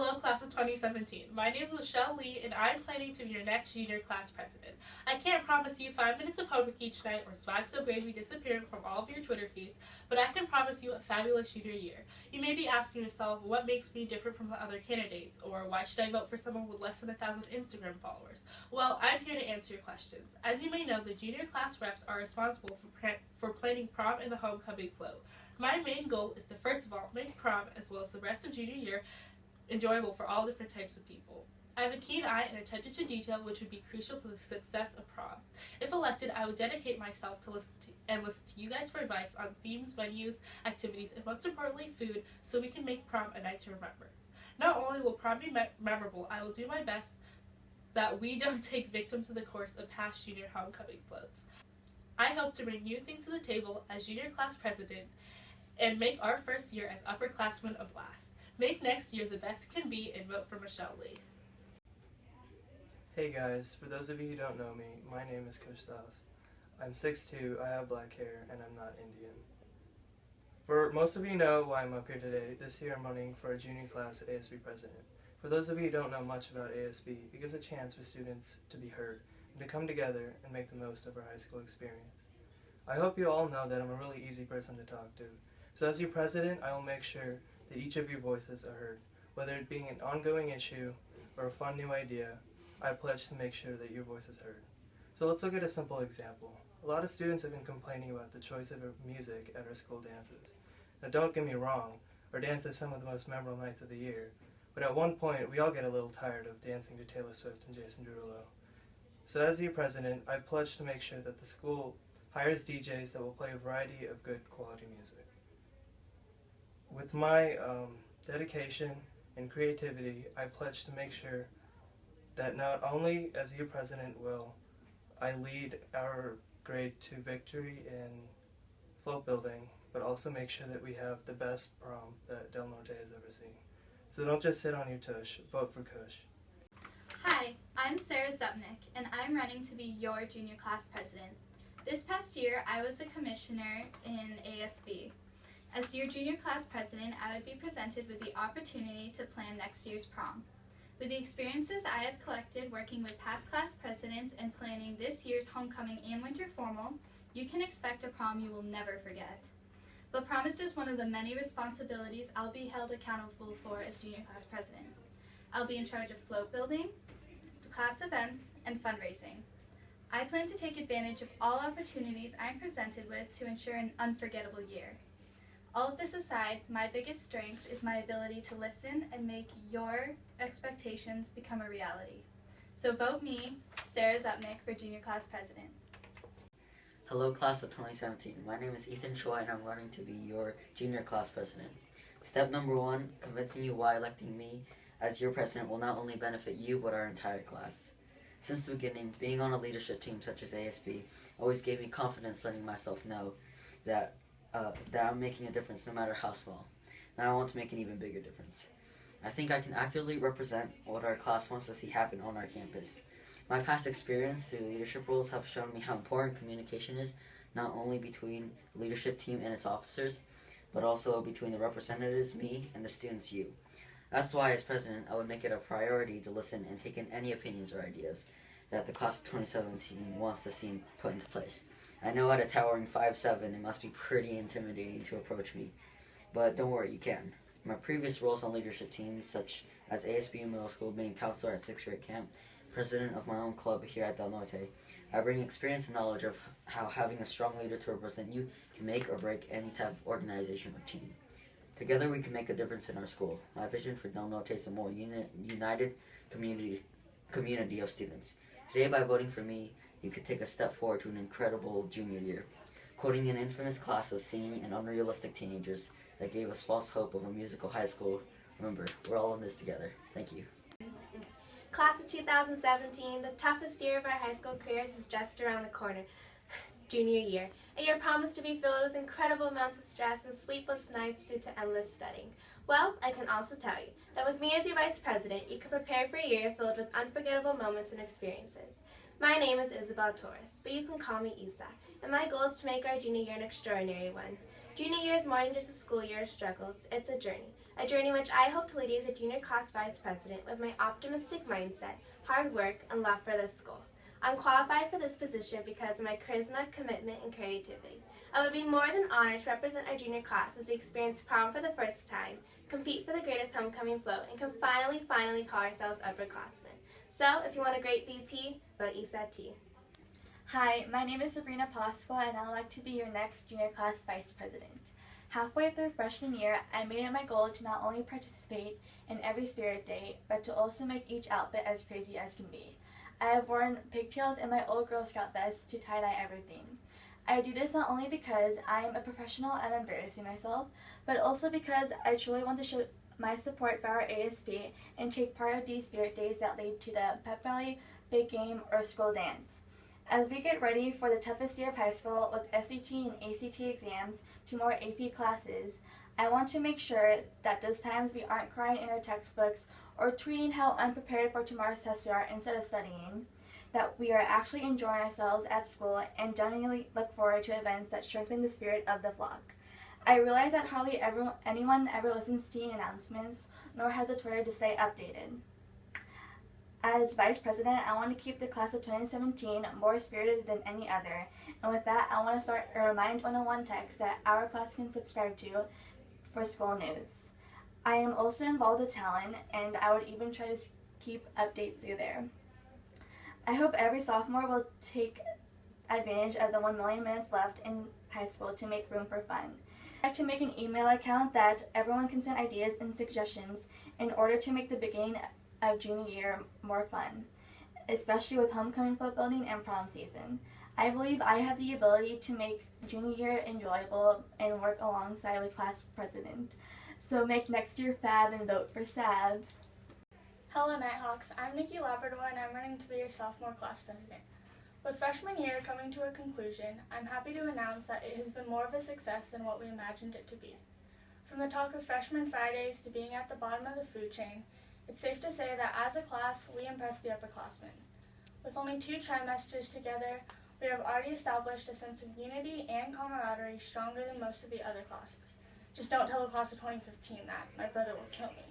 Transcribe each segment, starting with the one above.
Hello, class of 2017. My name is Michelle Lee, and I'm planning to be your next junior class president. I can't promise you 5 minutes of homework each night or swag so gravy disappearing from all of your Twitter feeds, but I can promise you a fabulous junior year. You may be asking yourself, what makes me different from the other candidates, or why should I vote for someone with less than 1,000 Instagram followers? Well, I'm here to answer your questions. As you may know, the junior class reps are responsible for planning prom and the homecoming flow. My main goal is to first of all make prom, as well as the rest of junior year, enjoyable for all different types of people. I have a keen eye and attention to detail, which would be crucial to the success of prom. If elected, I would dedicate myself to listen to you guys for advice on themes, venues, activities, and most importantly, food, so we can make prom a night to remember. Not only will prom be memorable, I will do my best that we don't take victim to the course of past junior homecoming floats. I hope to bring new things to the table as junior class president and make our first year as upperclassmen a blast. Make next year the best it can be and vote for Michelle Lee. Hey guys, for those of you who don't know me, my name is Coach Das. I'm 6'2", I have black hair, and I'm not Indian. For most of you know why I'm up here today, this year I'm running for a junior class ASB president. For those of you who don't know much about ASB, it gives a chance for students to be heard and to come together and make the most of our high school experience. I hope you all know that I'm a really easy person to talk to. So as your president, I will make sure that each of your voices are heard. Whether it being an ongoing issue or a fun new idea, I pledge to make sure that your voice is heard. So let's look at a simple example. A lot of students have been complaining about the choice of music at our school dances. Now don't get me wrong, our dance is some of the most memorable nights of the year, but at one point we all get a little tired of dancing to Taylor Swift and Jason Derulo. So as your president, I pledge to make sure that the school hires DJs that will play a variety of good quality music. With my dedication and creativity, I pledge to make sure that not only as your president will I lead our grade to victory in float building, but also make sure that we have the best prom that Del Norte has ever seen. So don't just sit on your tush, vote for Kush. Hi, I'm Sarah Zupnik, and I'm running to be your junior class president. This past year, I was a commissioner in ASB. As your junior class president, I would be presented with the opportunity to plan next year's prom. With the experiences I have collected working with past class presidents and planning this year's homecoming and winter formal, you can expect a prom you will never forget. But prom is just one of the many responsibilities I'll be held accountable for as junior class president. I'll be in charge of float building, the class events, and fundraising. I plan to take advantage of all opportunities I'm presented with to ensure an unforgettable year. All of this aside, my biggest strength is my ability to listen and make your expectations become a reality. So vote me, Sarah Zupnik, for junior class president. Hello class of 2017, my name is Ethan Choi and I'm running to be your junior class president. Step number 1, convincing you why electing me as your president will not only benefit you but our entire class. Since the beginning, being on a leadership team such as ASB always gave me confidence, letting myself know that I'm making a difference no matter how small. Now I want to make an even bigger difference. I think I can accurately represent what our class wants to see happen on our campus. My past experience through leadership roles have shown me how important communication is, not only between the leadership team and its officers, but also between the representatives, me, and the students, you. That's why as president, I would make it a priority to listen and take in any opinions or ideas that the class of 2017 wants to see put into place. I know at a towering 5'7", it must be pretty intimidating to approach me, but don't worry, you can. My previous roles on leadership teams, such as ASB Middle School, being counselor at 6th grade camp, president of my own club here at Del Norte, I bring experience and knowledge of how having a strong leader to represent you can make or break any type of organization or team. Together we can make a difference in our school. My vision for Del Norte is a more united community of students. Today, by voting for me, you could take a step forward to an incredible junior year. Quoting an infamous class of singing and unrealistic teenagers that gave us false hope of a musical high school, remember, we're all in this together. Thank you. Class of 2017, the toughest year of our high school careers is just around the corner. Junior year, a year promised to be filled with incredible amounts of stress and sleepless nights due to endless studying. Well, I can also tell you that with me as your vice president, you can prepare for a year filled with unforgettable moments and experiences. My name is Isabel Torres, but you can call me Isa, and my goal is to make our junior year an extraordinary one. Junior year is more than just a school year of struggles, it's a journey a journey which I hope to lead you as a junior class vice president with my optimistic mindset, hard work, and love for this school. I'm qualified for this position because of my charisma, commitment, and creativity. I would be more than honored to represent our junior class as we experience prom for the first time, compete for the greatest homecoming float, and can finally call ourselves upperclassmen. So, if you want a great VP, vote ESAT. Hi, my name is Sabrina Pasqua, and I'd like to be your next junior class vice president. Halfway through freshman year, I made it my goal to not only participate in every spirit day, but to also make each outfit as crazy as can be. I have worn pigtails in my old Girl Scout vest to tie-dye everything. I do this not only because I am a professional and embarrassing myself, but also because I truly want to show my support for our ASB and take part of these spirit days that lead to the pep rally, big game, or school dance. As we get ready for the toughest year of high school with SAT and ACT exams to more AP classes, I want to make sure that those times we aren't crying in our textbooks or tweeting how unprepared for tomorrow's test we are instead of studying, that we are actually enjoying ourselves at school and genuinely look forward to events that strengthen the spirit of the flock. I realize that hardly anyone ever listens to announcements, nor has a Twitter to stay updated. As Vice President, I want to keep the class of 2017 more spirited than any other, and with that, I want to start a Remind 101 text that our class can subscribe to for school news. I am also involved with Talent, and I would even try to keep updates through there. I hope every sophomore will take advantage of the 1 million minutes left in high school to make room for fun. I'd like to make an email account that everyone can send ideas and suggestions in order to make the beginning of junior year more fun, especially with homecoming float building and prom season. I believe I have the ability to make junior year enjoyable and work alongside with class president. So make next year fab and vote for SAB. Hello Nighthawks, I'm Nikki Labrador and I'm running to be your sophomore class president. With freshman year coming to a conclusion, I'm happy to announce that it has been more of a success than what we imagined it to be. From the talk of freshman Fridays to being at the bottom of the food chain, it's safe to say that as a class, we impressed the upperclassmen. With only 2 trimesters together, we have already established a sense of unity and camaraderie stronger than most of the other classes. Just don't tell the class of 2015 that. My brother will kill me.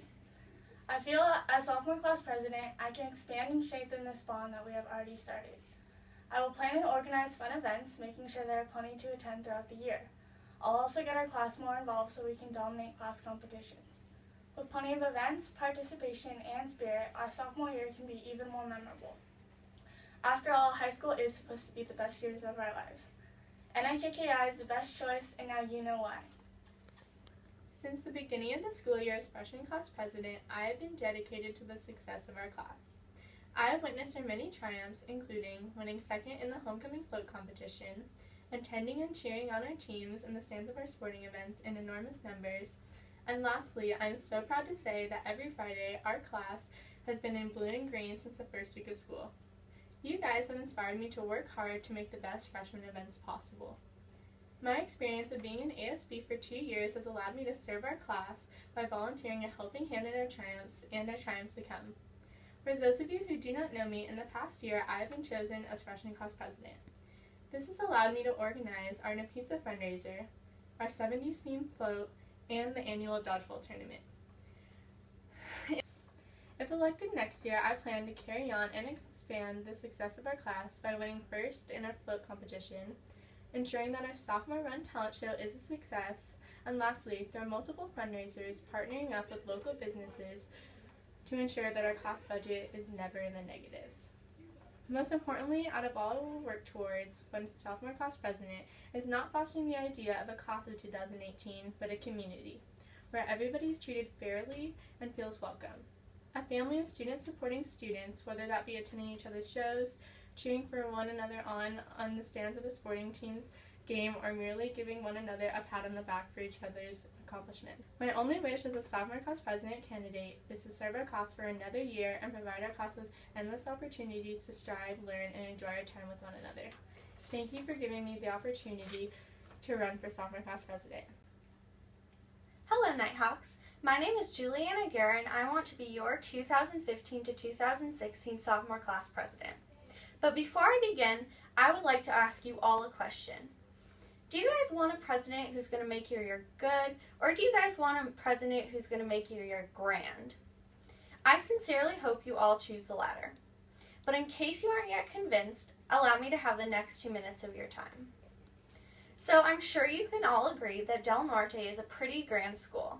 I feel as sophomore class president, I can expand and strengthen this bond that we have already started. I will plan and organize fun events, making sure there are plenty to attend throughout the year. I'll also get our class more involved so we can dominate class competitions. With plenty of events, participation, and spirit, our sophomore year can be even more memorable. After all, high school is supposed to be the best years of our lives. NIKKI is the best choice, and now you know why. Since the beginning of the school year as freshman class president, I have been dedicated to the success of our class. I have witnessed our many triumphs, including winning second in the homecoming float competition, attending and cheering on our teams in the stands of our sporting events in enormous numbers, and lastly, I am so proud to say that every Friday, our class has been in blue and green since the first week of school. You guys have inspired me to work hard to make the best freshman events possible. My experience of being an ASB for 2 years has allowed me to serve our class by volunteering a helping hand in our triumphs and our triumphs to come. For those of you who do not know me, in the past year I have been chosen as freshman class president. This has allowed me to organize our No Pizza fundraiser, our 70s themed float, and the annual dodgeball tournament. If elected next year, I plan to carry on and expand the success of our class by winning first in our float competition, ensuring that our sophomore run talent show is a success, and lastly, through multiple fundraisers, partnering up with local businesses to ensure that our class budget is never in the negatives. Most importantly, out of all we will work towards when sophomore class president is not fostering the idea of a class of 2018, but a community, where everybody is treated fairly and feels welcome. A family of students supporting students, whether that be attending each other's shows, cheering for one another on the stands of a sporting team's game, or merely giving one another a pat on the back for each other's accomplishment. My only wish as a sophomore class president candidate is to serve our class for another year and provide our class with endless opportunities to strive, learn, and enjoy our time with one another. Thank you for giving me the opportunity to run for sophomore class president. Hello Nighthawks, my name is Juliana Guerra and I want to be your 2015 to 2016 sophomore class president. But before I begin, I would like to ask you all a question. Do you guys want a president who's going to make your year good, or do you guys want a president who's going to make your year grand? I sincerely hope you all choose the latter. But in case you aren't yet convinced, allow me to have the next 2 minutes of your time. So I'm sure you can all agree that Del Norte is a pretty grand school.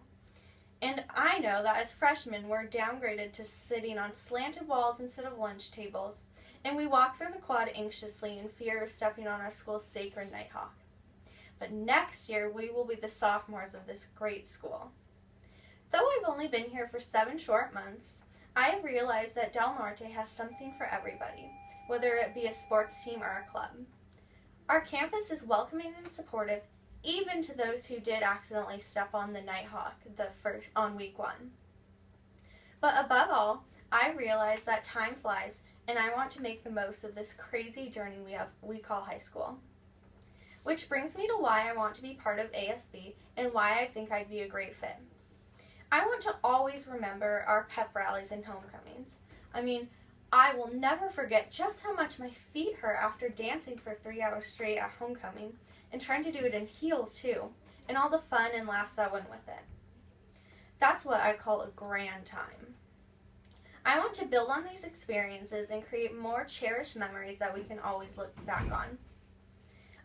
And I know that as freshmen, we're downgraded to sitting on slanted walls instead of lunch tables, and we walk through the quad anxiously in fear of stepping on our school's sacred Nighthawk. But next year, we will be the sophomores of this great school. Though I've only been here for 7 short months, I have realized that Del Norte has something for everybody, whether it be a sports team or a club. Our campus is welcoming and supportive, even to those who did accidentally step on the Nighthawk on week 1. But above all, I realize that time flies, and I want to make the most of this crazy journey we call high school. Which brings me to why I want to be part of ASB and why I think I'd be a great fit. I want to always remember our pep rallies and homecomings. I will never forget just how much my feet hurt after dancing for 3 hours straight at homecoming, and trying to do it in heels too, and all the fun and laughs that went with it. That's what I call a grand time. I want to build on these experiences and create more cherished memories that we can always look back on.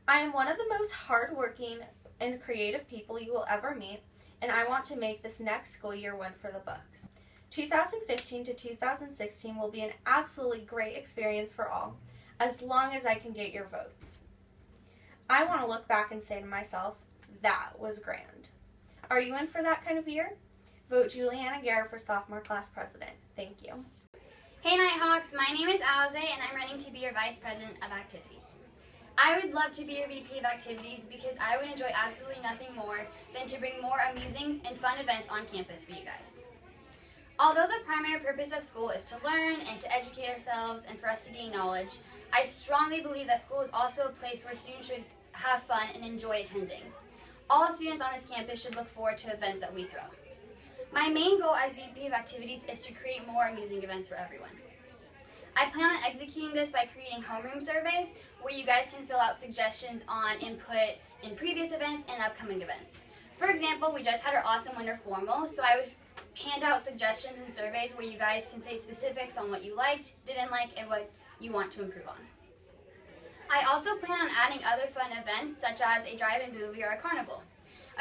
I am one of the most hardworking and creative people you will ever meet, and I want to make this next school year one for the books. 2015 to 2016 will be an absolutely great experience for all, as long as I can get your votes. I want to look back and say to myself, that was grand. Are you in for that kind of year? Vote Juliana Guerra for sophomore class president. Thank you. Hey Nighthawks, my name is Alize and I'm running to be your vice president of activities. I would love to be your VP of activities because I would enjoy absolutely nothing more than to bring more amusing and fun events on campus for you guys. Although the primary purpose of school is to learn and to educate ourselves and for us to gain knowledge, I strongly believe that school is also a place where students should have fun and enjoy attending. All students on this campus should look forward to events that we throw. My main goal as VP of activities is to create more amusing events for everyone. I plan on executing this by creating homeroom surveys where you guys can fill out suggestions on input in previous events and upcoming events. For example, we just had our awesome winter formal, so I would hand out suggestions and surveys where you guys can say specifics on what you liked, didn't like, and what you want to improve on. I also plan on adding other fun events such as a drive-in movie or a carnival.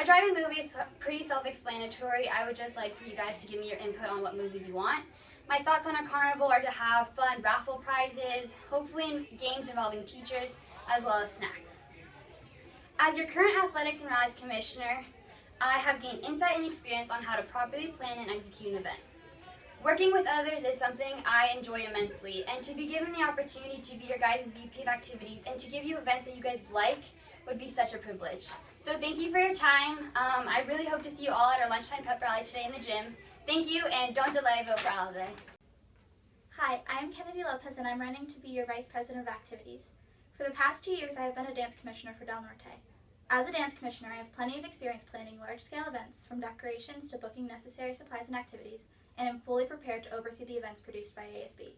A drive-in movie is pretty self-explanatory. I would just like for you guys to give me your input on what movies you want. My thoughts on a carnival are to have fun raffle prizes, hopefully games involving teachers, as well as snacks. As your current athletics and rallies commissioner, I have gained insight and experience on how to properly plan and execute an event. Working with others is something I enjoy immensely, and to be given the opportunity to be your guys' VP of activities and to give you events that you guys like would be such a privilege. So thank you for your time. I really hope to see you all at our lunchtime pep rally today in the gym. Thank you, and don't delay, vote for Alize. Hi, I'm Kennedy Lopez and I'm running to be your Vice President of Activities. For the past 2 years, I have been a dance commissioner for Del Norte. As a dance commissioner, I have plenty of experience planning large-scale events, from decorations to booking necessary supplies and activities, and am fully prepared to oversee the events produced by ASB.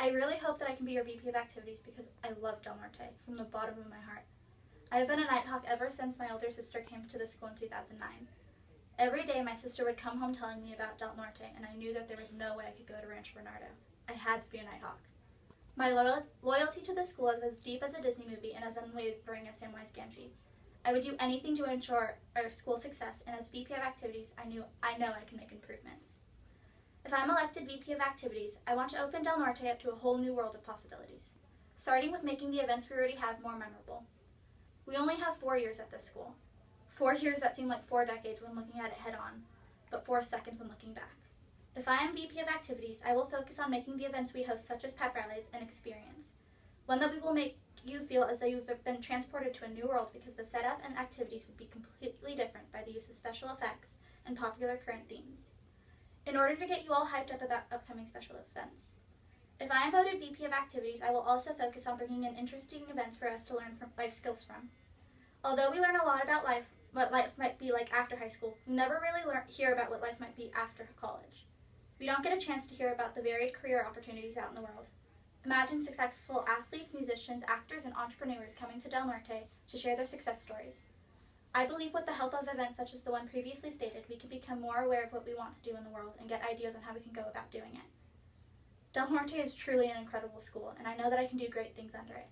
I really hope that I can be your VP of Activities because I love Del Norte from the bottom of my heart. I have been a Nighthawk ever since my older sister came to the school in 2009. Every day, my sister would come home telling me about Del Norte, and I knew that there was no way I could go to Rancho Bernardo. I had to be a Nighthawk. My loyalty to the school is as deep as a Disney movie and as unwavering as Samwise Gamgee. I would do anything to ensure our school's success, and as VP of Activities, I know I can make improvements. If I'm elected VP of Activities, I want to open Del Norte up to a whole new world of possibilities, starting with making the events we already have more memorable. We only have 4 years at this school. 4 years that seem like 4 decades when looking at it head-on, but 4 seconds when looking back. If I am VP of Activities, I will focus on making the events we host, such as pep rallies, an experience. One that we will make you feel as though you've been transported to a new world because the setup and activities would be completely different by the use of special effects and popular current themes, in order to get you all hyped up about upcoming special events. If I am voted VP of Activities, I will also focus on bringing in interesting events for us to learn life skills from. Although we learn a lot about life, what life might be like after high school, we never really hear about what life might be after college. We don't get a chance to hear about the varied career opportunities out in the world. Imagine successful athletes, musicians, actors, and entrepreneurs coming to Del Norte to share their success stories. I believe with the help of events such as the one previously stated, we can become more aware of what we want to do in the world and get ideas on how we can go about doing it. Del Norte is truly an incredible school, and I know that I can do great things under it.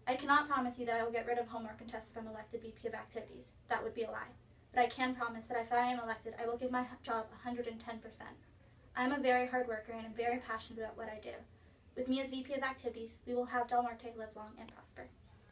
I cannot promise you that I will get rid of homework and tests if I'm elected VP of Activities. That would be a lie. But I can promise that if I am elected, I will give my job 110%. I am a very hard worker and am very passionate about what I do. With me as VP of Activities, we will have Del Norte live long and prosper.